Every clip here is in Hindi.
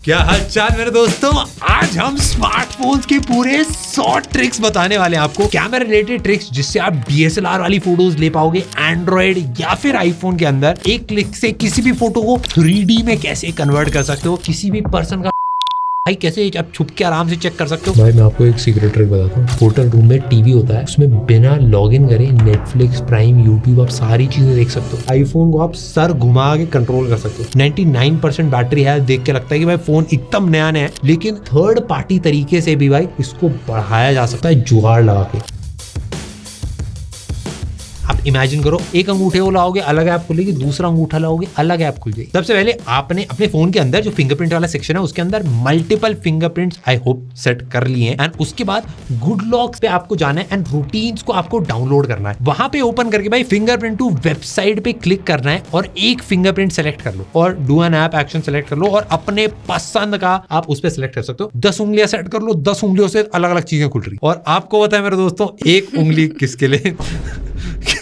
क्या हाल चाल मेरे दोस्तों, आज हम स्मार्टफोन्स के पूरे 100 ट्रिक्स बताने वाले हैं आपको, कैमरा रिलेटेड ट्रिक्स जिससे आप DSLR वाली फोटोज ले पाओगे एंड्रॉइड या फिर आईफोन के अंदर। एक क्लिक से किसी भी फोटो को 3D में कैसे कन्वर्ट कर सकते हो, किसी भी पर्सन का भाई कैसे आप छुप के आराम से चेक कर सकते हो। भाई मैं आपको एक सीक्रेट ट्रिक बताता हूँ। होटल रूम में टीवी होता है, उसमें बिना लॉगिन करे नेटफ्लिक्स, प्राइम, यूट्यूब आप सारी चीजें देख सकते हो। आईफोन को आप सर घुमा के कंट्रोल कर सकते हो। 99% बैटरी है, देख के लगता है कि भाई फोन एकदम नया है, लेकिन थर्ड पार्टी तरीके से भी भाई इसको बढ़ाया जा सकता है जुगाड़ लगा के। आप इमेजिन करो, एक अंगूठे को लाओगे अलग ऐप खुलेगी, दूसरा अंगूठा लाओगे अलग ऐप खुल जाएगी। सबसे पहले आपने अपने फोन के अंदर जो फिंगरप्रिंट वाला सेक्शन है उसके अंदर multiple fingerprints I hope set कर लिए हैं। एंड उसके बाद गुड लॉक्स पे आपको जाना है एंड रूटीन्स को आपको डाउनलोड करना है। वहां पे ओपन करके भाई फिंगरप्रिंट टू वेबसाइट पे क्लिक करना है और एक फिंगरप्रिंट सेलेक्ट कर लो और do an app action select कर लो और अपने पसंद का आप उस पर सेलेक्ट कर सकते हो। 10 उंगलियां सेट कर लो, 10 उंगलियों से अलग अलग चीजें खुल रही। और आपको पता है मेरे दोस्तों, एक उंगली किसके लिए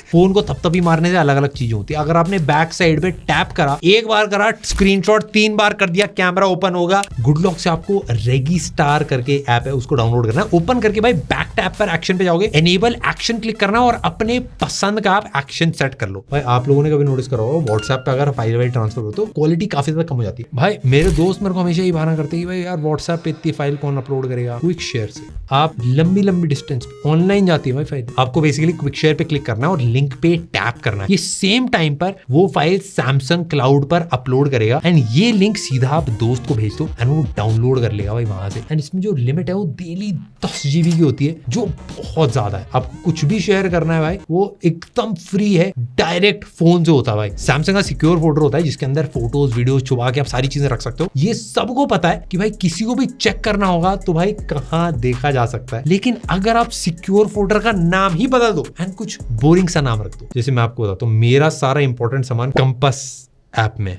फोन को थपथपी मारने से अलग अलग चीजें होती है। अगर आपने बैक साइड पे टैप करा, एक बार करा स्क्रीनशॉट, 3 बार कर दिया, कैमरा ओपन होगा। गुड लॉक से आपको रेगिस्टार करके ऐप है, उसको डाउनलोड करना है। ओपन करके भाई बैक टैप पर एक्शन पे जाओगे, एनेबल एक्शन क्लिक करना और अपने पसंद का आप एक्शन सेट कर लो। भाई आप लोगों ने कभी नोटिस करा होगा, व्हाट्सएप पे अगर फाइल वाइल ट्रांसफर हो तो क्वालिटी काफी ज्यादा कम हो जाती है। भाई मेरे दोस्त मेरे को हमेशा ये बहाना करते हैं कि भाई यार व्हाट्सएप पे इतनी फाइल कौन अपलोड करेगा। क्विक शेयर से आप लंबी लंबी डिस्टेंस ऑनलाइन जाती है भाई फाइल, आपको बेसिकली क्विक शेयर पे क्लिक करना है और लिंक पे टैप करना है। ये सेम टाइम पर वो फाइल सैमसंग क्लाउड पर अपलोड करेगा एंड ये लिंक सीधा आप दोस्त को भेज दो एंड वो डाउनलोड कर लेगा भाई वहां से। एंड इसमें जो लिमिट है वो डेली 10 GB की होती है, जो बहुत ज्यादा है। आपको कुछ भी शेयर करना है भाई वो एकदम फ्री है, डायरेक्ट फोन से होता है भाई। सैमसंग का सिक्योर फोल्डर होता है जिसके अंदर फोटोज वीडियोज छुपा के आप सारी चीजें रख सकते हो। ये सबको पता है कि भाई किसी को भी चेक करना होगा तो भाई कहाँ देखा जा सकता है। लेकिन अगर आप सिक्योर फोल्डर का नाम ही बदल दो एंड कुछ बोरिंग सा नाम रख दो, जैसे मैं आपको बताता हूं, मेरा सारा इंपॉर्टेंट सामान कंपास ऐप में।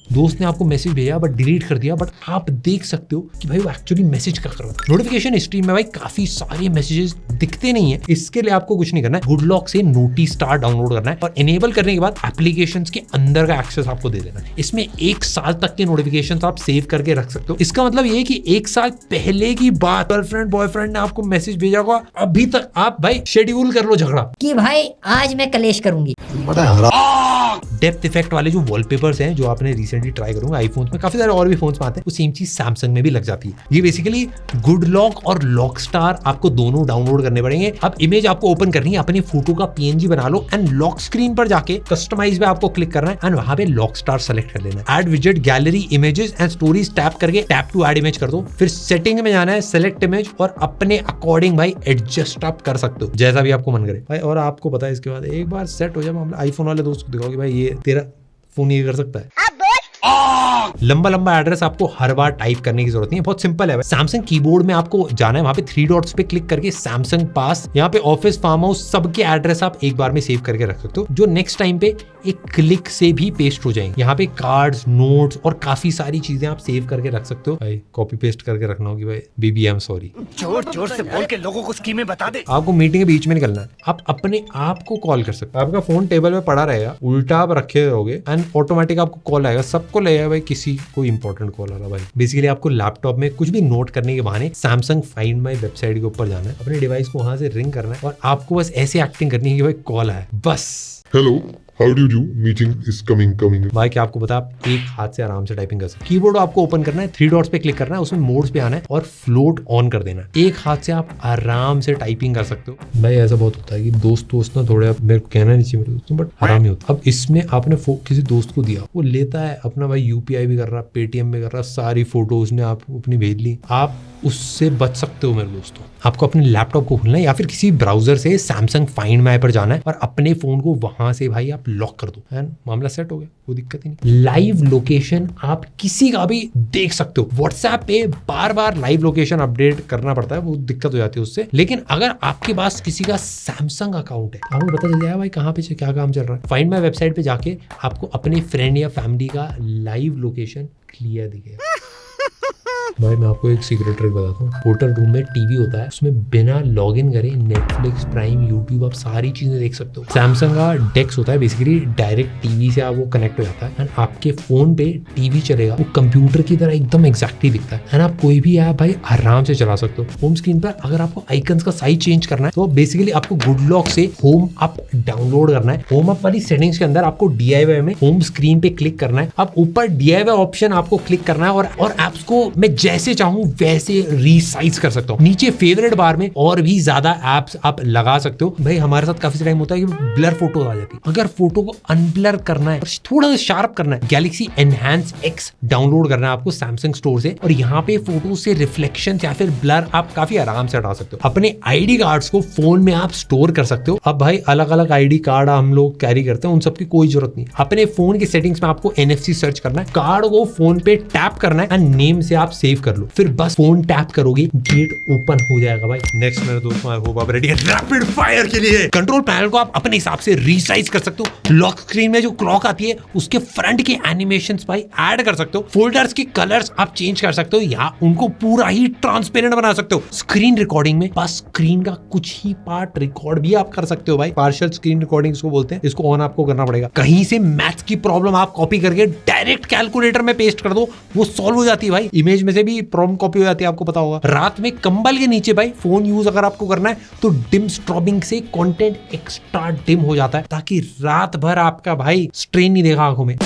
दोस्त ने आपको मैसेज भेजा बट डिलीट कर दिया, बट आप देख सकते हो कि भाई वो एक्चुअली मैसेज क्या कर रहा है। नोटिफिकेशन हिस्ट्री में भाई काफी सारे मैसेजेस दिखते नहीं है। इसके लिए आपको कुछ नहीं करना है, गुड लॉक से नोटिस स्टार डाउनलोड करना है और एनेबल करने के बाद एप्लीकेशंस के अंदर का एक्सेस आपको दे देना है। इसमें 1 साल तक के नोटिफिकेशंस आप सेव करके रख सकते हो। इसका मतलब ये कि 1 साल पहले की बात, गर्लफ्रेंड बॉयफ्रेंड ने आपको मैसेज भेजा होगा, अभी तक आप भाई शेड्यूल कर लो झगड़ा कि भाई आज मैं कलेश करूंगी। डेप्थ इफेक्ट वाले जो वॉलपेपर्स हैं जो आपने रिसेंटली ट्राई करूंगा, आईफोन्स में काफी सारे और भी फोन्स में आते हैं, वो सेम चीज सैमसंग में भी लग जाती है। ये बेसिकली गुड लॉक और लॉक स्टार आपको दोनों डाउनलोड करने पड़ेंगे। अब इमेज आपको ओपन करनी है, अपनी फोटो का PNG बना लो एंड लॉक स्क्रीन पर जाके कस्टमाइज पे आपको क्लिक करना है एंड वहां पे लॉक स्टार सेलेक्ट कर लेना है। ऐड विजेट, gallery, images and stories tap करके टैप टू ऐड इमेज कर दो। फिर सेटिंग में जाना है, सेलेक्ट इमेज और अपने अकॉर्डिंग भाई एडजस्ट आप कर सकते हो जैसा भी आपको मन करे भाई। और आपको पता है इसके बाद एक बार सेट हो जाए मामला, आईफोन वाले दोस्त को दिखाओगे भाई ये तेरा फोन ये कर सकता है। लंबा लंबा एड्रेस आपको हर बार टाइप करने की जरूरत नहीं है, बहुत सिंपल है। सैमसंग कीबोर्ड में आपको जाना है, वहां पे 3 डॉट्स पे क्लिक करके सैमसंग पास, यहाँ पे ऑफिस, फार्म हाउस, सबके एड्रेस आप एक बार में सेव करके रख सकते हो, जो नेक्स्ट टाइम पे एक क्लिक से भी पेस्ट हो जाएंगे। यहाँ पे कार्ड्स, नोट्स और काफी सारी चीजें आप सेव करके रख सकते हो। भाई कॉपी पेस्ट करके रखना होगी भाई, बेबी आई एम सॉरी। जोर जोर से बोल के लोगों को स्कीमें बता दे। आपको मीटिंग के बीच में निकलना है, आप अपने आप को कॉल कर सकते हो। आपका फोन टेबल में पड़ा रहेगा, उल्टा आप रखे रहोगे एंड ऑटोमेटिक आपको कॉल आएगा। सबको लगेगा भाई किसी को इंपॉर्टेंट कॉल आ रहा भाई। बेसिकली आपको लैपटॉप में कुछ भी नोट करने के बहाने सैमसंग फाइंड माई वेबसाइट के ऊपर जाना है, अपने डिवाइस को वहां से रिंग करना है और आपको बस ऐसे एक्टिंग करनी है कि भाई कॉल आया बस। Hello, how do you, meeting is coming. भाई क्या आपको पता, आप एक हाथ से आराम से टाइपिंग कर सकते। कीबोर्ड आपको ओपन करना है, 3 डॉट्स पे क्लिक करना है, उसमें मोड्स पे आना है और फ्लोट ऑन कर देना है। एक हाथ से आप आराम से टाइपिंग कर सकते हो। भाई ऐसा बहुत होता है कि दोस्त ना थोड़े, मेरे को कहना नहीं चाहिए मेरे दोस्तों, बट आराम ही होता। अब इसमें आपने किसी दोस्त को दिया, वो लेता है अपना भाई UPI भी कर रहा, पेटीएम भी कर रहा, सारी फोटोज ने आप अपनी भेज ली। आप उससे बच सकते हो मेरे दोस्तों। आपको अपने लैपटॉप को खोलना है या फिर किसी ब्राउजर से सैमसंग फाइंड माई पर जाना है और अपने फोन को वहां से भाई आप लॉक कर दो एंड मामला सेट हो गया, कोई दिक्कत ही नहीं। लाइव लोकेशन आप किसी का भी देख सकते हो। व्हाट्सएप पे बार बार लाइव लोकेशन अपडेट करना पड़ता है, वो दिक्कत हो जाती है उससे। लेकिन अगर आपके पास किसी का सैमसंग अकाउंट है, आपको पता चल जाएगा भाई कहाँ पे क्या काम चल रहा है। फाइंड माई वेबसाइट पे जाके आपको अपने फ्रेंड या फैमिली का लाइव लोकेशन क्लियर दिखेगा। भाई मैं आपको एक सीक्रेट ट्रिक बताता हूँ। होटल रूम में टीवी होता है, उसमें बिना लॉगिन करे नेटफ्लिक्स, प्राइम, यूट्यूब, आप सारी चीजें देख सकते हो। सैमसंग का डेक्स होता है, बेसिकली डायरेक्ट टीवी से आप वो कनेक्ट हो जाता है एंड आपके फोन पे टीवी चलेगा, वो कंप्यूटर की तरह एकदम एग्जैक्टली दिखता है एंड आप कोई भी ऐप भाई आराम से चला सकते हो। होम स्क्रीन पर अगर आपको आइकन्स का साइज चेंज करना है तो बेसिकली आपको गुड लॉक से होम अप डाउनलोड करना है। होम अप वाली सेटिंग्स के अंदर आपको DIY में होम स्क्रीन पे क्लिक करना है। अब ऊपर DIY ऑप्शन आपको क्लिक करना है और एप्स को मैं जैसे चाहूं वैसे रीसाइज कर सकता हूं। नीचे फेवरेट बार में और भी ज्यादा एप्स आप लगा सकते हो। भाई हमारे साथ काफी टाइम होता है कि ब्लर फोटो आ जाती है, अगर फोटो को अनब्लर करना है, थोड़ा सा शार्प करना है, गैलेक्सी एनहांस X डाउनलोड करना है आपको सैमसंग स्टोर से और यहाँ पे फोटो से रिफ्लेक्शन या फिर ब्लर आप काफी आराम से हटा सकते हो। अपने ID कार्ड्स को फोन में आप स्टोर कर सकते हो। अब भाई अलग अलग ID कार्ड हम लोग कैरी करते हैं, उन सब की कोई जरूरत नहीं। अपने फोन की सेटिंग्स में आपको NFC सर्च करना है, कार्ड को फोन पे टैप करना है एंड नेम से आप सेव कर लो, फिर बस फोन टैप करोगे गेट ओपन हो जाएगा। भाई नेक्स्ट मेरे दोस्तों, आई होप आप रेडी हैं रैपिड फायर के लिए। कंट्रोल पैनल को आप अपने हिसाब से रीसाइज कर सकते हो। लॉक स्क्रीन में जो क्लॉक आती है उसके फ्रंट के एनिमेशंस भाई ऐड कर सकते हो। फोल्डर्स के कलर्स आप चेंज कर सकते हो या उनको पूरा ही ट्रांसपेरेंट बना सकते हो। स्क्रीन रिकॉर्डिंग में बस स्क्रीन का कुछ ही पार्ट रिकॉर्ड भी आप कर सकते हो भाई, पार्शियल स्क्रीन रिकॉर्डिंग इसको बोलते हैं। इसको ऑन आपको करना पड़ेगा। कहीं से मैथ्स की प्रॉब्लम आप कॉपी करके डायरेक्ट कैलकुलेटर में पेस्ट कर दो, वो सॉल्व हो जाती है भाई। इमेज में से भी प्रॉब्लम कॉपी हो जाती है, आपको पता होगा। रात में कंबल के नीचे भाई फोन यूज अगर आपको करना है तो डिम स्ट्रॉबिंग से कंटेंट एक्स्ट्रा डिम हो जाता है ताकि रात भर आपका भाई स्ट्रेन नहीं देगा आंखों में।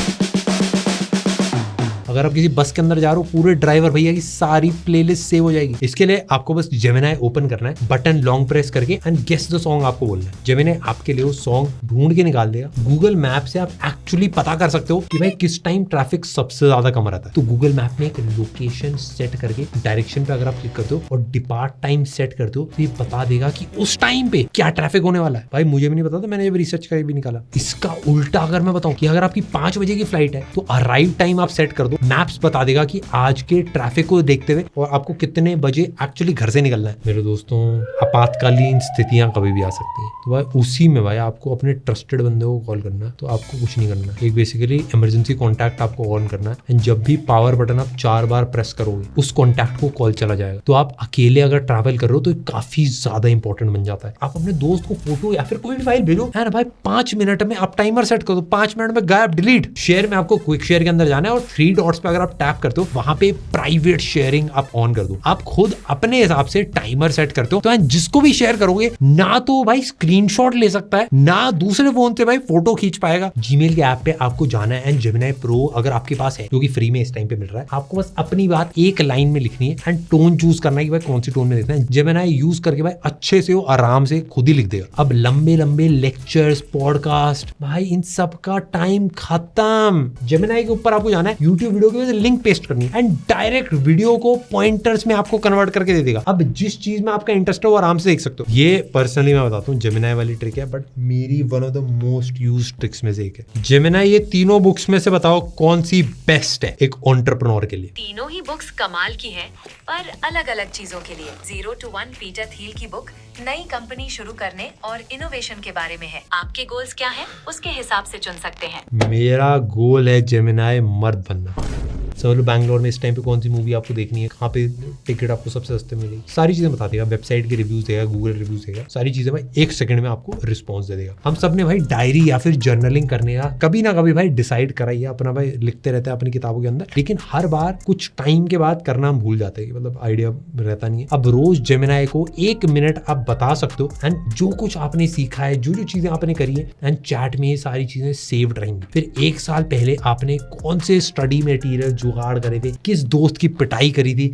अगर आप किसी बस के अंदर जा रहे हो, पूरे ड्राइवर भैया की सारी प्लेलिस्ट सेव हो जाएगी। इसके लिए आपको बस जेमिनी ओपन करना है, बटन लॉन्ग प्रेस करके एंड गेस द सॉन्ग आपको बोलना है। जेमिनी आपके लिए वो सॉन्ग ढूंढ के निकाल देगा। गूगल मैप से आप एक्चुअली पता कर सकते हो कि भाई किस टाइम ट्रैफिक सबसे ज्यादा कम रहता है। तो गूगल मैप में एक लोकेशन सेट करके डायरेक्शन पे अगर आप क्लिक करते हो और डिपार्ट टाइम सेट करते हो तो ये बता देगा कि उस टाइम पे क्या ट्रैफिक होने वाला है। भाई मुझे भी नहीं पता था, मैंने जब रिसर्च करके भी निकाला। इसका उल्टा अगर मैं बताऊं कि अगर आपकी 5 बजे की फ्लाइट है तो अराइव टाइम आप सेट कर दो, मैप्स बता देगा कि आज के ट्रैफिक को देखते हुए और आपको कितने बजे एक्चुअली घर से निकलना है। मेरे दोस्तों, आपातकालीन स्थितियां कभी भी आ सकती हैं, तो भाई उसी में भाई आपको अपने ट्रस्टेड बंदे को कॉल करना है। तो आपको कुछ नहीं करना, एक बेसिकली इमरजेंसी कॉन्टैक्ट आपको ऑन करना है एंड जब भी पावर बटन आप 4 बार प्रेस करोगे उस कॉन्टैक्ट को कॉल चला जाएगा। तो आप अकेले अगर ट्रैवल कर रहे हो तो काफी ज्यादा इंपॉर्टेंट बन जाता है। आप अपने दोस्त को फोटो या फिर कोई भी फाइल भेजो है ना भाई, 5 मिनट में आप टाइमर सेट कर दो, 5 मिनट में गायब, डिलीट। शेयर में आपको क्विक शेयर के अंदर जाना है और 3 डॉट्स पे अगर आप टैप करते हो वहां पे प्राइवेट शेयरिंग आप ऑन कर दो। आप खुद अपने हिसाब से टाइमर सेट करते हो, तो जिसको भी शेयर करोगे ना तो भाई स्क्रीनशॉट ले सकता है ना दूसरे फोन से भाई फोटो खींच पाएगा। जीमेल के ऐप पे आपको जाना है एंड जेमिनी प्रो अगर आपके पास है, जो कि फ्री में इस टाइम पे मिल रहा है, आपको बस अपनी बात एक लाइन में लिखनी है एंड टोन चूज करना है कि भाई कौन सी टोन में लिखना है। जेमिनी यूज करके भाई अच्छे से वो आराम से खुद ही लिख देगा। अब लंबे लंबे लेक्चर्स, पॉडकास्ट, भाई इन सब का टाइम खत्म। जेमिनी के ऊपर आपको जाना है, यूट्यूब वीडियो के लिंक पेस्ट करनी है एंड डायरेक्ट वीडियो को पॉइंटर्स में आपको कन्वर्ट करके दे देगा। अब जिस चीज में आपका इंटरेस्ट है वो आराम से देख सकते हो। ये पर्सनली मैं बताता हूँ जेमिनी वाली ट्रिक है, बट मेरी one of the most used tricks में से एक है। जेमिनी ये तीनों बुक्स में से बताओ कौन सी बेस्ट है एक एंटरप्रेन्योर के लिए। तीनों ही बुक्स कमाल की हैं, पर अलग अलग चीजों के लिए। 0 to 1 पीटर थिल की बुक नई कंपनी शुरू करने और इनोवेशन के बारे में है। आपके गोल्स क्या हैं, उसके हिसाब से चुन सकते हैं। मेरा गोल है जेमिनी मर्द बनना। चलो बैंगलोर में इस टाइम पे कौन सी मूवी आपको देखनी है, कहाँ पे टिकट आपको सबसे सस्ते मिलेगी, सारी चीजें बता देगा। वेबसाइट के रिव्यूज देगा, गूगल रिव्यूज देगा, सारी चीजें भाई 1 सेकंड में आपको रिस्पॉन्स दे देगा। हम सब ने भाई डायरी या फिर जर्नलिंग करने का कभी ना कभी भाई डिसाइड करा ही है, अपना भाई लिखते रहते हैं अपनी किताबों के अंदर, लेकिन हर बार कुछ टाइम के बाद करना हम भूल जाते हैं, मतलब आइडिया रहता नहीं है। अब रोज जेमिनी को 1 मिनट आप बता सकते हो एंड जो कुछ आपने सीखा है, जो जो चीजें आपने करी है एंड चैट में ये सारी चीजें सेव्ड रहेंगी। फिर 1 साल पहले आपने कौन से स्टडी मटेरियल जुगाड़ करे थे, किस दोस्त की पिटाई करी थी,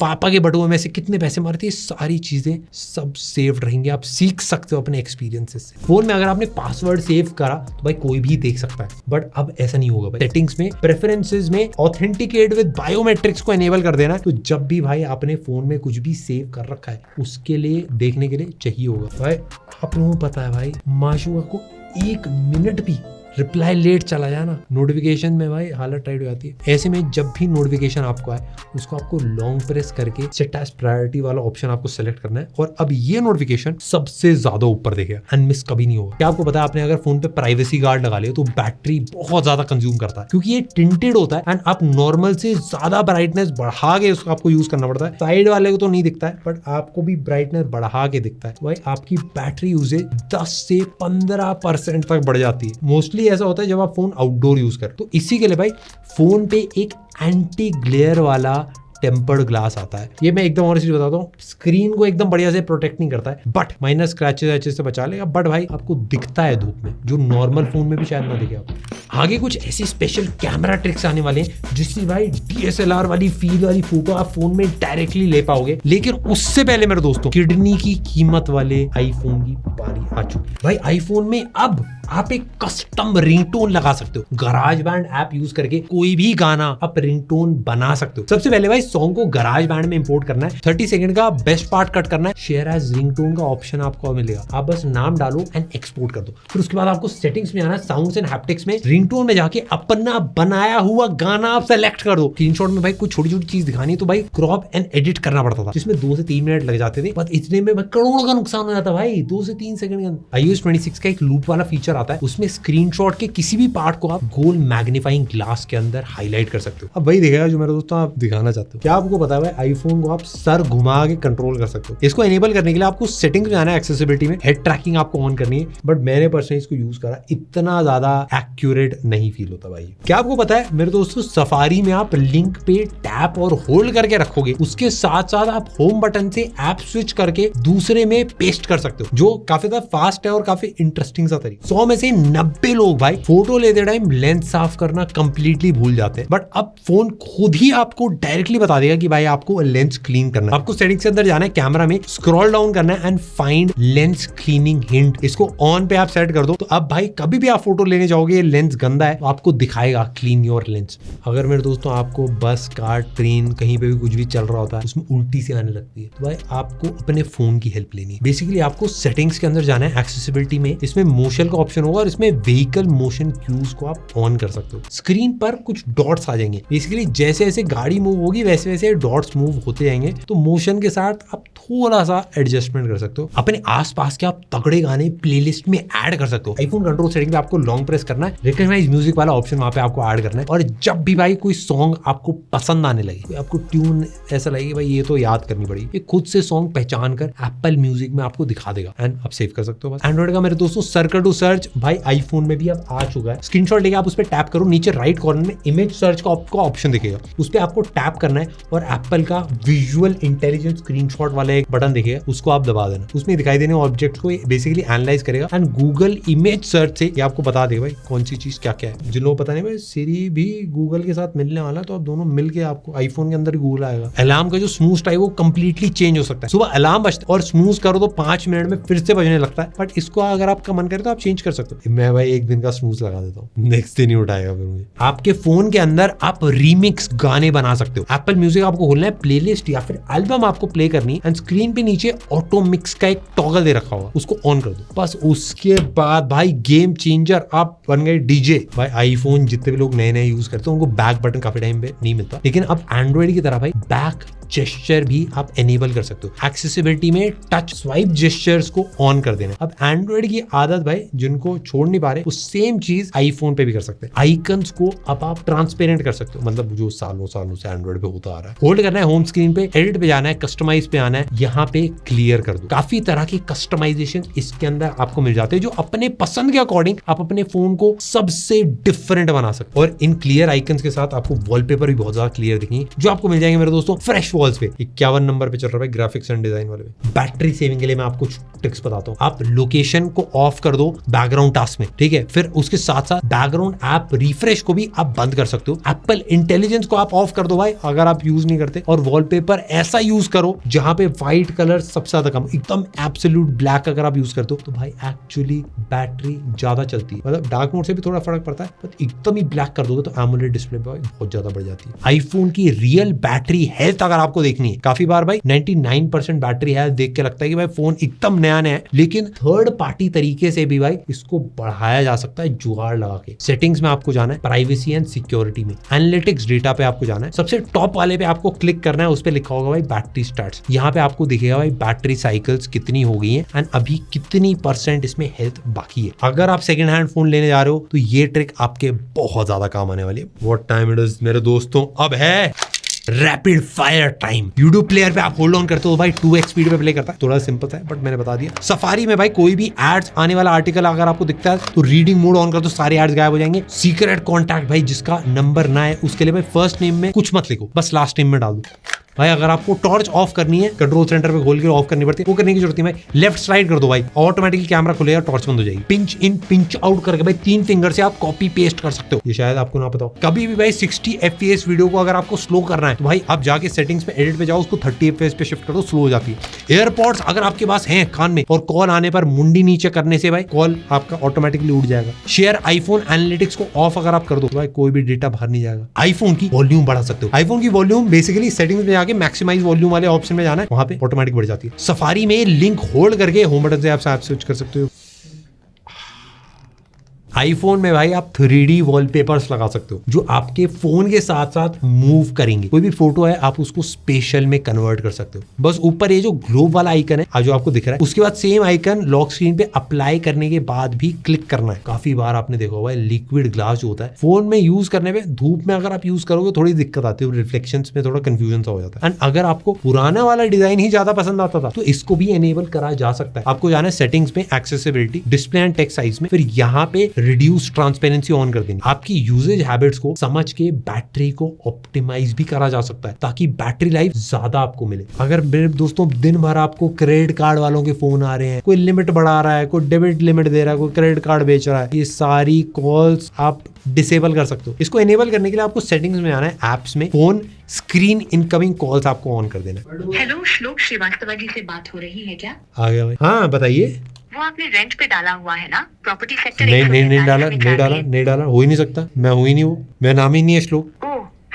पापा के बटुए में से कितने पैसे मारे थे, सारी चीजें सब सेव रहेंगे। आप सीख सकते हो अपने एक्सपीरियंसेस से। फोन में अगर आपने पासवर्ड सेव करा तो भाई कोई भी देख सकता है, बट अब ऐसा नहीं होगा भाई। सेटिंग्स में, प्रेफरेंसेस में ऑथेंटिकेट विद बायोमेट्रिक्स को एनेबल कर देना, तो जब भी भाई आपने फोन में कुछ भी सेव कर रखा है उसके लिए देखने के लिए चाहिए होगा। भाई आप लोगों को पता है भाई, माशूका को 1 मिनट भी रिप्लाई लेट चला जाए ना, नोटिफिकेशन में भाई हालत टाइट हो जाती है। ऐसे में जब भी नोटिफिकेशन आपको आए उसको आपको लॉन्ग प्रेस करके सेट एज प्रायोरिटी वाला ऑप्शन आपको सेलेक्ट करना है और अब ये नोटिफिकेशन सबसे ज्यादा ऊपर देखेगा, अनमिस कभी नहीं होगा। क्या आपको पता है, आपने अगर फोन पे प्राइवेसी गार्ड लगा लिया तो बैटरी बहुत ज्यादा कंज्यूम करता है क्योंकि ये टिंटेड होता है एंड आप नॉर्मल से ज्यादा ब्राइटनेस बढ़ा के उसको आपको यूज करना पड़ता है। साइड वाले को तो नहीं दिखता है बट आपको भी ब्राइटनेस बढ़ा के दिखता है। भाई आपकी बैटरी यूजेज 10 से 15% तक बढ़ जाती है। मोस्टली ऐसा होता है जब आप फोन आउटडोर यूज करें। तो इसी के लिए भाई फोन पे एक एंटी ग्लेयर वाला टेम्पर्ड ग्लास आता है। ये मैं एकदम और चीज बताता हूँ, स्क्रीन को एकदम बढ़िया से प्रोटेक्ट नहीं करता है बट माइनर स्क्रैचेस से बचा लेगा, बट भाई आपको दिखता है धूप में, जो नॉर्मल फोन में भी शायद ना दिखे आपको। आगे कुछ ऐसी स्पेशल कैमरा ट्रिक्स आने वाले हैं जिससे भाई DSLR वाली फील वाली फोटो आप फोन में डायरेक्टली ले पाओगे। लेकिन उससे पहले मेरे दोस्तों, किडनी की कीमत वाले आईफोन की बारी आ चुकी है। भाई आईफोन में अब आप एक कस्टम रिंगटोन लगा सकते हो। गराज बैंड ऐप यूज करके कोई भी गाना आप रिंगटोन बना सकते हो। सबसे पहले भाई सॉन्ग को गराज बैंड में इंपोर्ट करना है, 30 सेकंड का बेस्ट पार्ट कट करना है, शेयर एज रिंगटोन का ऑप्शन आपको मिलेगा। आप बस नाम डालो एंड एक्सपोर्ट कर दो। फिर उसके बाद आपको सेटिंग्स में आना है, साउंड्स एंड हैप्टिक्स में रिंगटोन में जाके अपना बनाया हुआ गाना आप सेलेक्ट कर दो। स्क्रीनशॉट में भाई कुछ छोटी छोटी चीज दिखानी है तो भाई क्रॉप एंड एडिट करना पड़ता था, जिसमें 2 से 3 मिनट लग जाते थे, बस इतने में करोड़ों का नुकसान हो जाता भाई 2 से 3 सेकंड के अंदर। iOS 26 का एक लूप वाला फीचर आता है, उसमें स्क्रीनशॉट के किसी भी पार्ट को आप गोल मैग्नीफाइंग ग्लास के अंदर हाईलाइट कर सकते हो। अब वही दिखेगा जो मेरे दोस्तों आप दिखाना चाहते हो। क्या आपको पता है आईफोन को आप सर घुमा के कंट्रोल कर सकते हो। इसको एनेबल करने के लिए आपको सेटिंग्स में आना है, एक्सेसिबिलिटी में हेड ट्रैकिंग आपको ऑन करनी है, बट मैंने पर्सनली इसको यूज करा, इतना ज्यादा एक्यूरेट नहीं फील होता भाई। क्या आपको पता है मेरे दोस्तों, सफारी में आप लिंक पे टैप और होल्ड करके रखोगे, उसके साथ साथ आप होम बटन से ऐप स्विच करके दूसरे में पेस्ट कर सकते हो, जो काफी ज्यादा फास्ट है और काफी इंटरेस्टिंग सा तरीका। 100 में से 90 लोग भाई फोटो लेते टाइम लेंस साफ करना कंप्लीटली भूल जाते हैं, बट अब फोन खुद ही आपको डायरेक्टली बता देगा कि भाई आपको लेंस क्लीन करना है। आपको सेटिंग्स के अंदर जाना है, कैमरा में स्क्रॉल डाउन करना है and find lens cleaning hint, इसको ऑन पे आप सेट कर दो। तो अब भाई कभी भी आप फोटो लेने जाओगे, लेंस गंदा है तो आपको दिखाएगा क्लीन योर लेंस। अगर मेरे दोस्तों आपको बस, कार, ट्रेन, कहीं पे भी कुछ भी चल रहा होता है उसमें उल्टी से आने लगती है, तो भाई आपको अपने फोन की हेल्प लेनी है। बेसिकली आपको सेटिंग्स के अंदर जाना है, एक्सेसिबिलिटी में, इसमें मोशन का ऑप्शन होगा और इसमें व्हीकल मोशन क्यूज को आप ऑन कर सकते हो। स्क्रीन पर कुछ डॉट्स आ जाएंगे, बेसिकली जैसे जैसे गाड़ी मूव होगी वैसे वैसे डॉट्स मूव होते जाएंगे, तो मोशन के साथ आप थोड़ा सा एडजस्टमेंट कर सकते हो। अपने आसपास के आप तगड़े गाने प्लेलिस्ट में ऐड कर सकते हो। आईफोन कंट्रोल सेटिंग पे आपको लॉन्ग प्रेस करना है, रिकॉग्नाइज म्यूजिक वाला ऑप्शन वहां पे आपको ऐड करना है, और जब भी भाई कोई सॉन्ग आपको पसंद आने लगे, आपको ट्यून ऐसा लगे भाई ये तो याद करनी पड़ेगी, ये खुद से सॉन्ग पहचान कर एप्पल म्यूजिक में आपको दिखा देगा एंड आप सेव कर सकते हो। बस एंड्रॉइड का मेरे दोस्तों सर्कल टू सर्च भाई आईफोन में भी अब आ चुका है। स्क्रीनशॉट लेके आप उस पर टैप करो, नीचे राइट कॉर्नर में इमेज सर्च का आपको ऑप्शन दिखेगा, उस पर आपको टैप करना है और एप्पल का विजुअल इंटेलिजेंस स्क्रीनशॉट वाला एक बटन दिखेगा, उसको आप दबा देना। उसमें दिखाई देने ऑब्जेक्ट को बेसिकली एनालाइज करेगा एंड गूगल इमेज सर्च से ये आपको बता देगा भाई कौन सी चीज क्या क्या है। जिन लोगों को पता नहीं भाई, सिरी भी गूगल के साथ मिलने वाला, तो आप दोनों मिलके आपको आईफोन के अंदर गूगल आएगा। अलार्म का जो स्नूज टाइप वो कंप्लीटली चेंज हो सकता है। सुबह अलार्म बजता है और स्नूज करो तो 5 मिनट में फिर से बजने लगता है, बट इसको अगर आपका मन करे तो आप चेंज कर सकते हो। मैं भाई एक दिन का स्नूज लगा देता हूँ, नेक्स्ट दिन ही उठाएगा फिर मुझे। आपके फोन के अंदर आप रीमिक्स गाने बना सकते हो। एप्पल म्यूजिक आपको खोलना है, प्लेलिस्ट या फिर एल्बम आपको प्ले करनी है एंड स्क्रीन पे नीचे ऑटो मिक्स का एक टॉगल दे रखा होगा, उसको ऑन कर दो। बस उसके बाद भाई गेम चेंजर, आप बन गए डीजे। भाई आईफोन जितने भी लोग नए नए यूज करते हैं उनको बैक बटन काफी टाइम पे नहीं मिलता, लेकिन अब एंड्रॉइड की तरह भाई बैक जेस्चर भी आप एनेबल कर सकते हो। एक्सेसिबिलिटी में टच स्वाइप जेस्चर्स को ऑन कर देना। अब एंड्रॉइड की आदत भाई जिनको छोड़ नहीं पा रहे, वो सेम चीज आईफोन पे भी कर सकते हैं। आइकन्स को अब आप ट्रांसपेरेंट कर सकते हो, मतलब जो सालों से एंड्रॉइड पे होता आ रहा है। होल्ड करना है होम स्क्रीन पे, एडिट पे जाना है, कस्टमाइज पे आना है, यहाँ पे क्लियर कर दो। काफी तरह की कस्टमाइजेशन इसके अंदर आपको मिल जाते हैं, जो अपने पसंद के अकॉर्डिंग आप अपने फोन को सबसे डिफरेंट बना सकते हो। और इन क्लियर आइकन्स के साथ आपको वॉलपेपर भी बहुत ज्यादा क्लियर दिखेंगे, जो आपको मिल जाएंगे मेरे दोस्तों फ्रेश वॉल्स पे। 51 नंबर पे चल रहा है ग्राफिक्स एंड डिजाइन वाले पे। बैटरी सेविंग के लिए मैं आपको ट्रिक्स बताता हूँ। आप लोकेशन को ऑफ कर दो बैकग्राउंड टास्क में, ठीक है। फिर उसके साथ साथ बैकग्राउंड ऐप रिफ्रेश को भी आप बंद कर सकते हो। एप्पल इंटेलिजेंस को आप ऑफ कर दो भाई अगर आप यूज नहीं करते, और वॉलपेपर ऐसा यूज करो जहां पे व्हाइट कलर सबसे ज्यादा कम, एकदम एब्सोल्यूट ब्लैक अगर आप यूज करते हो तो भाई एक्चुअली बैटरी ज्यादा चलती है। मतलब डार्क मोड से भी थोड़ा फर्क पड़ता है, बट एकदम ही ब्लैक कर दोगे तो एमोलेड डिस्प्ले बहुत ज्यादा बढ़ जाती है। आईफोन की रियल बैटरी हेल्थ अगर आपको देखनी है। काफी बार भाई 99% बैटरी हेल्थ देख के लगता है कि भाई फोन एकदम नया नया है, लेकिन थर्ड पार्टी तरीके से भी भाई इसको बढ़ाया जा सकता है जुगाड़ लगा के। सेटिंग्स में आपको जाना है, प्राइवेसी एंड सिक्योरिटी में, एनालिटिक्स डेटा पे आपको जाना है, सबसे टॉप वाले पे आपको क्लिक करना है, उस पे लिखा होगा भाई बैटरी स्टैट्स। यहाँ पे आपको दिखेगा भाई बैटरी साइकिल्स कितनी हो गई है एंड अभी कितनी % इसमें हेल्थ बाकी है। अगर आप सेकंड हैंड फोन लेने जा रहे हो तो ये ट्रिक आपके बहुत ज्यादा काम आने वाली है। व्हाट टाइम इट इज मेरे दोस्तों, अब है rapid fire time. YouTube player पे आप होल्ड ऑन करते हो भाई 2x स्पीड पे प्ले करता है। थोड़ा सिंपल सा है बट मैंने बता दिया। सफारी में भाई कोई भी एड्स आने वाला आर्टिकल अगर आपको दिखता है तो रीडिंग मोड ऑन कर दो, सारे एड्स गायब हो जाएंगे। सीक्रेट कॉन्टैक्ट भाई जिसका नंबर ना है उसके लिए भाई फर्स्ट नेम में कुछ मत लिखो, बस लास्ट नेम में डाल दो। भाई अगर आपको टॉर्च ऑफ करनी है, कंट्रोल सेंटर पे खोल के ऑफ करनी पड़ती है, वो करने की जरूरत नहीं भाई, लेफ्ट स्लाइड कर दो भाई, ऑटोमेटिकली कैमरा खुलेगा, टॉर्च बंद हो जाएगी। पिंच इन पिंच आउट करके भाई 3 फिंगर से आप कॉपी पेस्ट कर सकते हो। ये शायद आपको ना पता हो। कभी भी भाई 60 FPS वीडियो को अगर आपको स्लो करना है तो भाई आप जाके सेटिंग्स में एडिट पे जाओ, उसको 30 FPS पे शिफ्ट कर दो, स्लो हो जाती है। एयरपॉड्स अगर आपके पास हैं कान में और कॉल आने पर मुंडी नीचे करने से भाई कॉल आपका ऑटोमेटिकली उड़ जाएगा। शेयर आईफोन एनालिटिक्स को ऑफ अगर आप कर दो तो भाई कोई भी डेटा बाहर नहीं जाएगा। आईफोन की वॉल्यूम बढ़ा सकते हो। आईफोन की वॉल्यूम बेसिकली सेटिंग्स में जाके मैक्सिमाइज वॉल्यूम वाले ऑप्शन में जाना है, वहां पे ऑटोमेटिक बढ़ जाती है। सफारी में लिंक होल्ड करके होम बटन से आप स्विच कर सकते हो। आईफोन में भाई आप 3D वॉलपेपर्स लगा सकते हो जो आपके फोन के साथ साथ मूव करेंगे। कोई भी फोटो है आप उसको स्पेशल में कन्वर्ट कर सकते हो। बस ऊपर ये जो ग्लोब वाला आइकन है जो आपको दिख रहा है, उसके बाद सेम आइकन लॉक स्क्रीन पे अप्लाई करने के बाद भी क्लिक करना है। काफी बार आपने देखा होगा लिक्विड ग्लास जो होता है फोन में यूज करने पे, धूप में अगर आप यूज करोगे थोड़ी दिक्कत आती है, रिफ्लेक्शंस में थोड़ा कंफ्यूजन सा हो जाता है। एंड अगर आपको पुराना वाला डिजाइन ही ज्यादा पसंद आता था तो इसको भी एनेबल करा जा सकता है। आपको जाना है सेटिंग्स में, accessibility, display and text size में, फिर यहाँ पे रिड्यूस ट्रांसपेरेंसी ऑन कर देनी। आपकी यूजेज हैबिट्स को समझ के बैटरी को ऑप्टिमाइज भी करा जा सकता है ताकि बैटरी लाइफ ज्यादा आपको मिले। अगर मेरे दोस्तों दिन भर आपको क्रेडिट कार्ड वालों के फोन आ रहे हैं, कोई लिमिट बढ़ा रहा है, कोई डेबिट लिमिट दे रहा है, कोई क्रेडिट कार्ड बेच रहा है, ये सारी कॉल्स आप डिसेबल कर सकते हो। इसको एनेबल करने के लिए आपको सेटिंग्स में आना है, एप्स में, फोन स्क्रीन इनकमिंग कॉल्स आपको ऑन कर देना है। हेलो, श्लोक श्रीवास्तव जी से बात हो रही है क्या? आ गया भाई। हाँ बताइए। वो आपने रेंट पे डाला हुआ है ना, प्रॉपर्टी सेक्टर नहीं डाला, हो ही नहीं सकता, मैं हुई नहीं, वो मेरा नाम ही नहीं है श्लोक।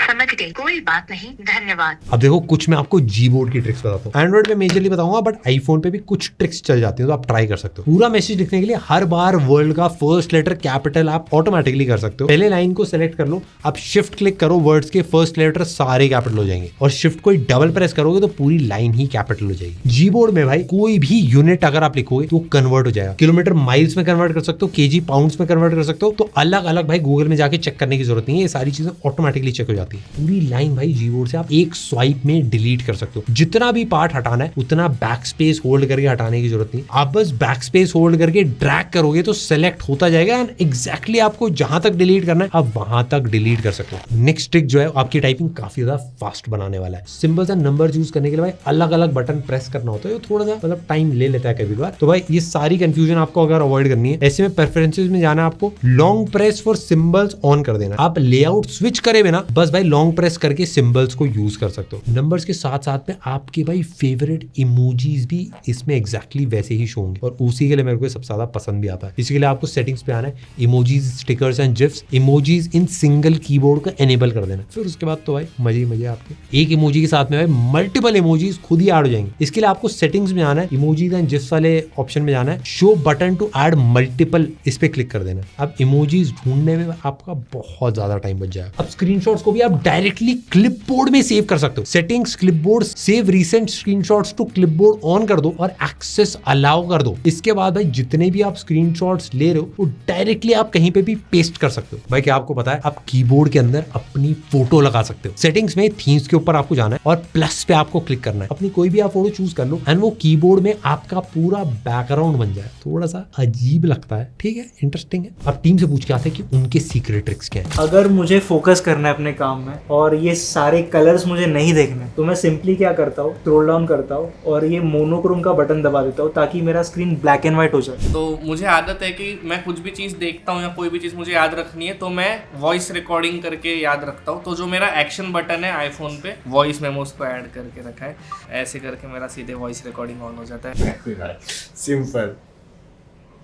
समझ गई, कोई बात नहीं, धन्यवाद। अब देखो कुछ मैं आपको जीबोर्ड की ट्रिक्स बताता हूँ। एंड्रॉइड पे मेजरली बताऊंगा बट आईफोन पे भी कुछ ट्रिक्स चल जाती है तो आप ट्राई कर सकते हो। पूरा मैसेज लिखने के लिए हर बार वर्ड का फर्स्ट लेटर कैपिटल आप ऑटोमेटिकली कर सकते हो। पहले लाइन को सेलेक्ट कर लो, आप शिफ्ट क्लिक करो, वर्ड्स के फर्स्ट लेटर सारे कैपिटल हो जाएंगे और शिफ्ट को डबल प्रेस करोगे तो पूरी लाइन ही कैपिटल हो जाएगी। जीबोर्ड में भाई कोई भी यूनिट अगर आप लिखोगे तो कन्वर्ट हो जाएगा। किलोमीटर माइल्स में कन्वर्ट कर सकते हो, केजी पाउंड्स में कन्वर्ट कर सकते हो। तो अलग अलग भाई गूगल में जाके चेक करने की जरूरत नहीं है, ये सारी चीजें ऑटोमेटिकली चेक हो जाती है। पूरी लाइन भाई जीबोर्ड से आप एक स्वाइप में डिलीट कर सकते हो। जितना भी पार्ट हटाना है उतना बैक स्पेस होल्ड करके हटाने की जरूरत नहीं। आप बस बैक स्पेस होल्ड करके ड्रैग करोगे तो सेलेक्ट होता जाएगा एंड एग्जैक्टली आपको जहां तक डिलीट करना है आप वहां तक डिलीट कर सकते हो। नेक्स्ट ट्रिक जो है आपकी टाइपिंग काफी ज्यादा फास्ट बनाने वाला है। सिंबल्स एंड नंबर यूज करने के लिए भाई अलग अलग बटन प्रेस करना होता है, थोड़ा सा मतलब टाइम ले लेता है कभी बार। तो भाई ये सारी कंफ्यूजन आपको अगर अवॉइड करनी है, ऐसे में प्रेफरेंसेस में जाना, आपको long press for symbols on कर देना। आप लेआउट स्विच करे बिना बस भाई लॉन्ग प्रेस करके सिंबल्स को यूज कर सकते हो। नंबर्स के साथ साथ में आपके भाई फेवरेट इमोजीज भी इसमें एग्जैक्टली वैसे ही शो होंगे और उसी के लिए मेरे को सबसे ज्यादा पसंद भी आता है। इसी के लिए आपको सेटिंग्स पे आना है, emojis, stickers and GIFs, emojis in single keyboard को एनेबल कर देना। फिर उसके बाद तो भाई मजे ही मजे आपके। एक इमोजी के साथ में भाई मल्टीपल इमोजीज खुद ही ऐड हो जाएंगे। इसके लिए आपको सेटिंग्स में आना है, इमोजीज एंड जिफ्स वाले ऑप्शन में जाना है, show button to add multiple, इस पे क्लिक कर देना। अब इमोजीज ढूंढने में आपका बहुत ज्यादा टाइम बच जाएगा। अब स्क्रीनशॉट्स को भी आप डायरेक्टली क्लिपबोर्ड में सेव कर सकते हो। Settings, clipboard, save recent screenshots to clipboard on कर दो और एक्सेस अलाउ कर दो। इसके बाद भाई जितने भी आप स्क्रीनशॉट्स ले रहे हो वो डायरेक्टली आप कहीं पे भी पेस्ट कर सकते हो। भाई क्या आपको पता है आप कीबोर्ड के अंदर अपनी फोटो लगा सकते हो। सेटिंग्स में थीम्स के ऊपर आपको जाना है और प्लस पे आपको क्लिक करना है। अपनी कोई भी आप फोटो चूज कर लो एंड वो कीबोर्ड में आपका पूरा बैकग्राउंड बन जाए। थोड़ा सा अजीब लगता है, ठीक है, इंटरेस्टिंग है। आप टीम से पूछ के आते हैं कि उनके सीक्रेट ट्रिक्स क्या है। अगर मुझे फोकस करना है अपने काम में और ये सारे कलर्स मुझे नहीं देखने तो मैं सिंपली क्या करता हूँ, स्क्रॉल डाउन करता हूँ और ये मोनोक्रोम का बटन दबा देता हूँ ताकि मेरा स्क्रीन ब्लैक एंड व्हाइट हो जाए। तो मुझे आदत है कि मैं कुछ भी चीज़ देखता हूँ या कोई भी चीज़ मुझे याद रखनी है तो मैं वॉइस रिकॉर्डिंग करके याद रखता हूँ। तो जो मेरा एक्शन बटन है आईफोन पे, वॉइस मेमोज को ऐड करके रखा है। ऐसे करके मेरा सीधे वॉइस रिकॉर्डिंग ऑन हो जाता है। सिंपल।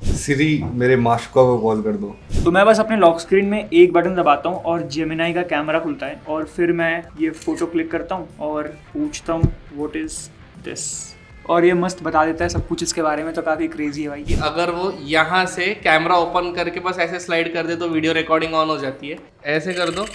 सिरी मेरे माशुका को कॉल कर दो। तो मैं बस अपने लॉक स्क्रीन में एक बटन दबाता हूँ और जेमिनाई का कैमरा खुलता है और फिर मैं ये फ़ोटो क्लिक करता हूँ और पूछता हूँ व्हाट इज़ दिस, और ये मस्त बता देता है सब कुछ इसके बारे में। तो काफ़ी क्रेजी है भाई ये। अगर वो यहाँ से कैमरा ओपन करके बस ऐसे स्लाइड कर दे तो वीडियो रिकॉर्डिंग ऑन हो जाती है। ऐसे कर दो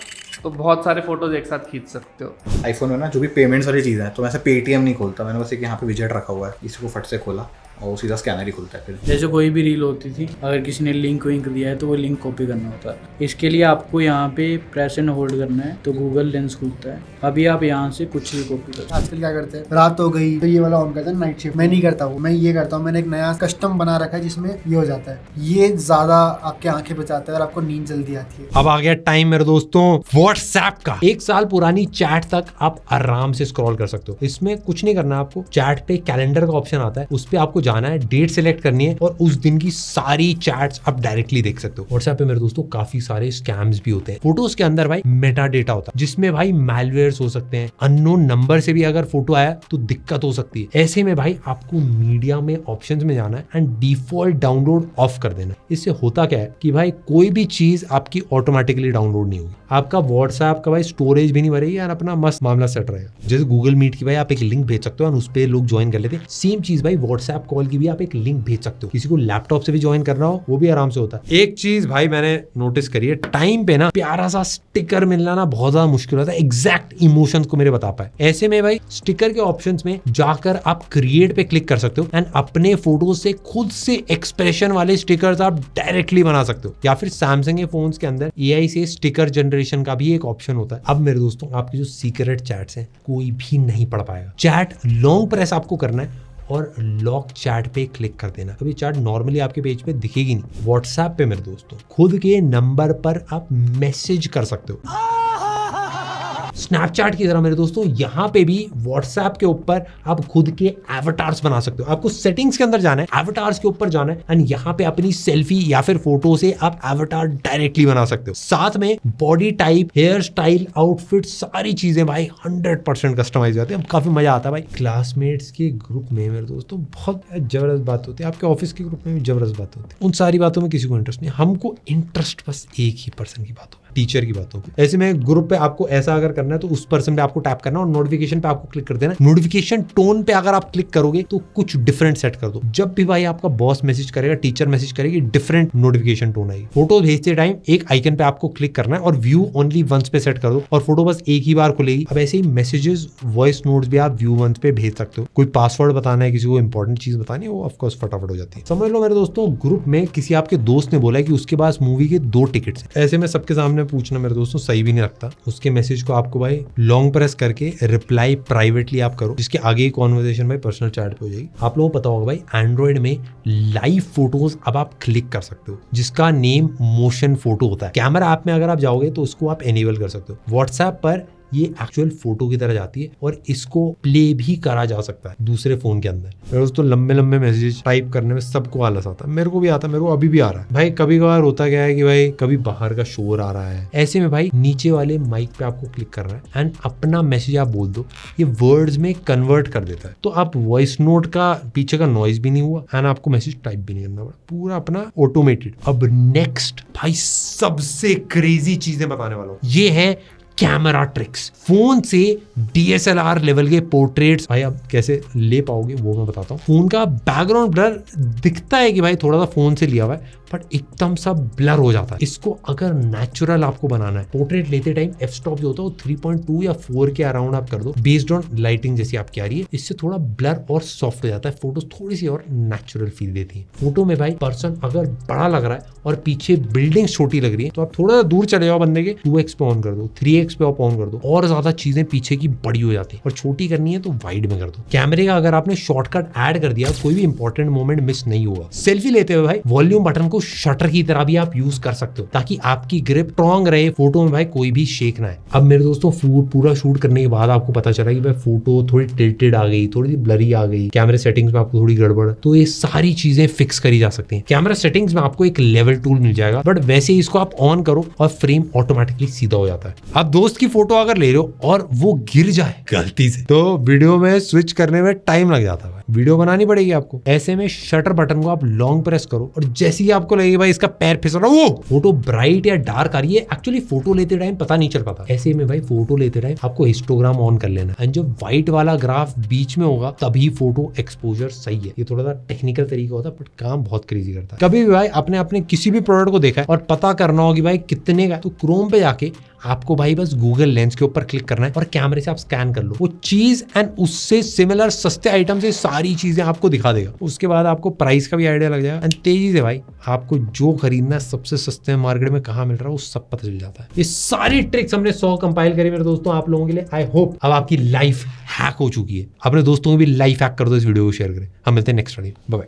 तो बहुत सारे फोटोज एक साथ खींच सकते हो। आईफोन में ना जो भी पेमेंट्स वाली चीज़ है तो मैं ऐसे पेटीएम नहीं खोलता, मैंने बस एक यहाँ पे विजेट रखा हुआ है, इसी को फट से खोला और सीधा स्कैनर ही खुलता है। फिर जैसे कोई भी रील होती थी, अगर किसी ने लिंक विंक दिया है तो वो लिंक कॉपी करना होता है। इसके लिए आपको यहाँ पे प्रेस एंड होल्ड करना है तो गूगल लेंस खुलता है। अभी आप यहाँ से कुछ भी कॉपी कर। आजकल क्या करते हैं, रात हो गई तो ये वाला ऑन करते हैं नाइट शिफ्ट। मैं नहीं करता हूँ, मैं ये करता हूँ, मैंने एक नया कस्टम बना रखा है जिसमें ये हो जाता है। ये ज्यादा आपके आंखें बचाता है और आपको नींद जल्दी आती है। अब आ गया टाइम मेरे दोस्तों व्हाट्सएप का। 1 साल पुरानी चैट तक आप आराम से स्क्रॉल कर सकते हो। इसमें कुछ नहीं करना है आपको। चैट पे कैलेंडर का ऑप्शन आता है, उस पे आपको जाना है, डेट सेलेक्ट करनी है और उस दिन की सारी चैट्स आप डायरेक्टली देख सकते हो। व्हाट्सएप पे मेरे दोस्तों काफी सारे स्कैम्स भी होते हैं। फोटोज के अंदर भाई मेटा डेटा होता है जिसमें भाई मैलवेयर्स हो सकते हैं। अननोन नंबर से भी अगर फोटो आया तो दिक्कत हो सकती है। ऐसे में भाई आपको मीडिया में ऑप्शंस में जाना है एंड डिफॉल्ट डाउनलोड ऑफ कर देना। इससे होता क्या है कि भाई कोई भी चीज आपकी ऑटोमेटिकली डाउनलोड नहीं होगी। आपका व्हाट्सएप का भाई स्टोरेज भी नहीं भरेगी यार, अपना मस्त मामला सेट रहेगा। जैसे गूगल मीट की भाई आप एक लिंक भेज सकते हो और उस पर लोग ज्वाइन कर लेते हैं। सेम चीज भाई व्हाट्सएप कॉल की भी आप एक लिंक भेज सकते हो। किसी को लैपटॉप से भी ज्वाइन करना हो वो भी आराम से होता है। एक चीज भाई मैंने नोटिस करी है, टाइम पे ना प्यारा सा स्टिकर मिलना ना बहुत ज्यादा मुश्किल होता है एग्जैक्ट इमोशंस को मेरे बता पाए। ऐसे में भाई स्टिकर के ऑप्शंस में जाकर आप क्रिएट पे क्लिक कर सकते हो एंड अपने फोटो से खुद से एक्सप्रेशन वाले स्टिकर्स आप डायरेक्टली बना सकते हो। या फिर सैमसंग के फोन्स के अंदर एआई से स्टिकर जनरेशन का भी एक ऑप्शन होता है। अब मेरे दोस्तों आपकी जो सीक्रेट चैट्स हैं कोई भी नहीं पढ़ पाएगा। चैट लॉन्ग प्रेस आपको करना है और लॉक चैट पे क्लिक कर देना। कभी चैट नॉर्मली आपके पेज पे दिखेगी नहीं। व्हाट्सएप पे मेरे दोस्तों खुद के नंबर पर आप मैसेज कर सकते हो। स्नैपचैट की तरह मेरे दोस्तों यहाँ पे भी व्हाट्सएप के ऊपर आप खुद के एवटार्स बना सकते हो। आपको सेटिंग्स के अंदर जाना है, एवटार्स के ऊपर जाना है एंड यहाँ पे अपनी सेल्फी या फिर फोटो से आप एवटार डायरेक्टली बना सकते हो। साथ में body type, hair style, outfit सारी चीजें भाई 100% कस्टमाइज होती है। काफी मजा आता है भाई। क्लासमेट्स के ग्रुप में मेरे दोस्तों बहुत जबरदस्त बात होती है। आपके ऑफिस के ग्रुप में भी जबरदस्त बात होती है। उन सारी बातों में किसी को इंटरेस्ट नहीं, हमको इंटरेस्ट बस एक ही पर्सन की बातों में, टीचर की बातों पे। ऐसे में ग्रुप पे आपको ऐसा अगर करना है तो उस पर्सन पे आपको टैप करना और नोटिफिकेशन पे आपको क्लिक कर देना। नोटिफिकेशन टोन पे अगर आप क्लिक करोगे तो कुछ डिफरेंट सेट कर दो। जब भी भाई आपका बॉस मैसेज करेगा, टीचर मैसेज करेगी, डिफरेंट नोटिफिकेशन टोन आएगी। फोटो भेजते टाइम एक आइकन पे आपको क्लिक करना है और व्यू ओनली वंस पे सेट कर दो और फोटो बस एक ही बार खुलेगी। अब ऐसे ही मैसेजेस, वॉइस नोट्स भी आप व्यू वंस पे भेज सकते हो। कोई पासवर्ड बताना है, किसी को इंपॉर्टेंट चीज बतानी है, वो ऑफकोर्स फटाफट हो जाती है। समझ लो मेरे दोस्तों ग्रुप में किसी आपके दोस्त ने बोला है कि उसके पास मूवी के 2 टिकट्स हैं। ऐसे में सबके सामने पूछना मेरे दोस्तों सही भी नहीं लगता। उसके मैसेज को आपको भाई लॉन्ग प्रेस करके रिप्लाई प्राइवेटली आप करो, जिसके आगे कॉन्वर्सेशन भाई पर्सनल चैट पे हो जाएगी। आप लोगों को पता होगा भाई एंड्रॉइड में लाइव फोटोज अब आप क्लिक कर सकते हो, जिसका नेम मोशन फोटो होता है। कैमरा ऐप में अगर आप जाओगे तो उसको आप एनेबल कर सकते हो। व्हाट्सएप पर ये एक्चुअल फोटो की तरह जाती है और इसको प्ले भी करा जा सकता है दूसरे फोन के अंदर। दोस्तों लंबे लंबे मैसेज टाइप करने में सबको आलस आता है, मेरे को भी आता है, मेरे को अभी भी आ रहा है भाई। कभी कभार होता क्या है कि भाई कभी बाहर का शोर आ रहा है, ऐसे में भाई नीचे वाले माइक पे आपको क्लिक करना है एंड अपना मैसेज आप बोल दो, ये वर्ड्स में कन्वर्ट कर देता है। तो आप वॉइस नोट का पीछे का नॉइज भी नहीं हुआ एंड आपको मैसेज टाइप भी नहीं करना पड़ा, पूरा अपना ऑटोमेटेड। अब नेक्स्ट भाई सबसे क्रेजी चीजें बताने वाला हूँ, ये है कैमरा ट्रिक्स। फोन से DSLR लेवल के पोर्ट्रेट्स भाई आप कैसे ले पाओगे वो मैं बताता हूँ। फोन का बैकग्राउंड ब्लर दिखता है कि भाई थोड़ा सा फोन से लिया हुआ है, बट एकदम सा ब्लर हो जाता है। इसको अगर नेचुरल आपको बनाना है, पोर्ट्रेट लेते टाइम एफ स्टॉप जो होता है वो 3.2 या 4 के अराउंड आप कर दो, बेस्ड ऑन लाइटिंग जैसी आपकी आ रही है। इससे थोड़ा ब्लर और सॉफ्ट हो जाता है, फोटो थोड़ी सी और नेचुरल फील देती है। फोटो में भाई पर्सन अगर बड़ा लग रहा है और पीछे बिल्डिंग छोटी लग रही है तो आप थोड़ा सा दूर चले जाओ बंदे के, 2x पे ऑन कर दो, 3x पे आप ऑन कर दो, और ज्यादा चीजें पीछे की बड़ी हो जाती है। और छोटी करनी है तो वाइड में कर दो। कैमरे का अगर आपने शॉर्टकट ऐड कर दिया कोई भी इंपॉर्टेंट मोमेंट मिस नहीं होगा। सेल्फी लेते हुए भाई वॉल्यूम बटन को शटर की तरह भी आप यूज कर सकते हो ताकि आपकी ग्रिप स्ट्रॉन्ग रहे, फोटो में भाई कोई भी शेक ना है। अब मेरे दोस्तों पूरा शूट करने के बाद आपको पता चला कि भाई फोटो थोड़ी टिल्टेड आ गई, थोड़ी सी ब्लरी आ गई, कैमरा सेटिंग्स में आपको थोड़ी गड़बड़, तो ये सारी चीजें फिक्स करी जा सकती हैं। कैमरा सेटिंग्स में आपको एक लेवल टूल मिल जाएगा, बट वैसे ही इसको आप ऑन करो और फ्रेम ऑटोमेटिकली सीधा हो जाता है। आप दोस्त की फोटो अगर ले रहे हो और वो गिर जाए गलती से तो वीडियो में स्विच करने में टाइम लग जाता है। वीडियो बनानी पड़ेगी आपको। ऐसे में शटर बटन को आप लॉन्ग प्रेस करो और जैसे ही आपको लगे भाई इसका पैर फिसल रहा है, वो फोटो ब्राइट या डार्क आ रही है, एक्चुअली फोटो लेते टाइम पता नहीं चल पाता। ऐसे में भाई फोटो लेते टाइम आपको हिस्टोग्राम ऑन कर लेना एंड जो व्हाइट वाला ग्राफ बीच में होगा तभी फोटो एक्सपोजर सही है। ये थोड़ा सा टेक्निकल तरीका होता है बट काम बहुत क्रेजी करता है। कभी भी भाई आपने किसी भी प्रोडक्ट को देखा है और पता करना हो कि भाई कितने का, तो क्रोम पे जाके आपको भाई बस गूगल लेंस के ऊपर क्लिक करना है और कैमरे से आप स्कैन कर लो वो चीज एंड उससे सिमिलर सस्ते आइटम से सारी चीजें आपको दिखा देगा। उसके बाद आपको प्राइस का भी आइडिया लग जाएगा एंड तेजी से भाई आपको जो खरीदना है सबसे सस्ते मार्केट में कहाँ मिल रहा है वो सब पता चल जाता है। ये सारी ट्रिक्स हमने 100 कंपाइल करी मेरे दोस्तों आप लोगों के लिए। आई होप अब आपकी लाइफ हैक हो चुकी है। अपने दोस्तों को भी लाइफ हैक कर दो, इस वीडियो को शेयर करें। हम मिलते हैं नेक्स्ट वीडियो, बाय बाय।